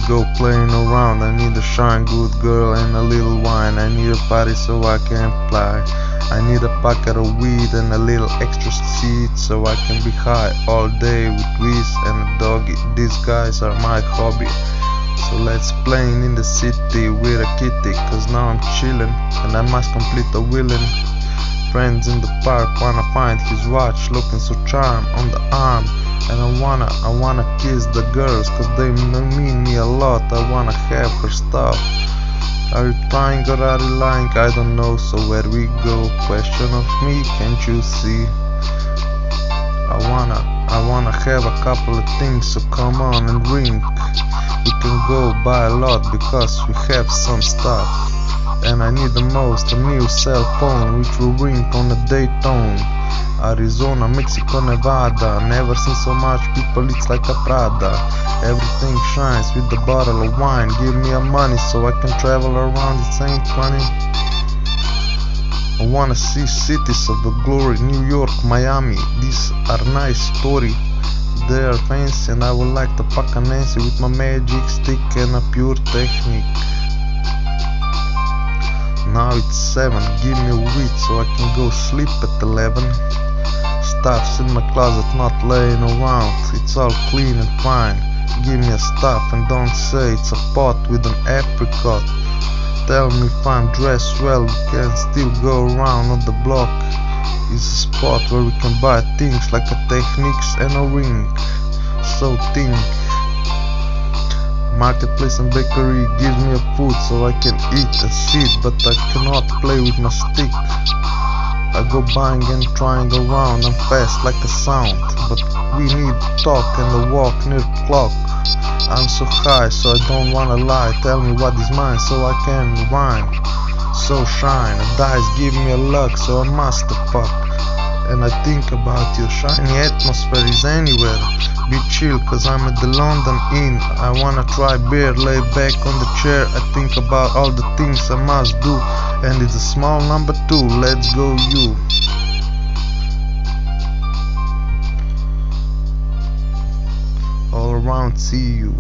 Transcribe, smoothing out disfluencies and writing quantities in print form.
go playing around. I need a shine, good girl and a little wine. I need a party so I can fly. I need a packet of weed and a little extra seed so I can be high all day with Wiz and a doggy. These guys are my hobby. So let's playing in the city with a kitty, cause now I'm chillin' and I must complete the willin'. Friends in the park wanna find his watch, looking so charmed on the arm. And I wanna kiss the girls, cause they mean me a lot. I wanna have her stuff. Are you trying or are you lying? I don't know, so where we go? Question of me, can't you see? I wanna have a couple of things, so come on and drink. We can go buy a lot because we have some stuff. And I need the most, a new cell phone which will ring on a Daytona. Arizona, Mexico, Nevada. Never seen so much people, it's like a Prada. Everything shines with the bottle of wine. Give me a money so I can travel around, it ain't funny. I wanna see cities of the glory, New York, Miami. These are nice story. They are fancy and I would like to fuck a Nancy with my magic stick and a pure technique. Now it's 7, give me a weed so I can go sleep at 11. Stuff's in my closet, not laying around, it's all clean and fine. Give me a stuff and don't say it's a pot with an apricot. Tell me if I'm dressed well, we can still go around on the block. It's a spot where we can buy things like a Technics and a ring. So think. Marketplace and bakery gives me a food so I can eat and sit, but I cannot play with my stick. I go buying and trying around, I'm fast like a sound, but we need talk and a walk near clock. I'm so high so I don't wanna lie, tell me what is mine so I can rhyme. So shine, a dice give me a luck so I must fuck. And I think about your shiny atmosphere is anywhere. Be chill cause I'm at the London Inn. I wanna try beer, lay back on the chair. I think about all the things I must do. And it's a small number 2, let's go you. All around see you.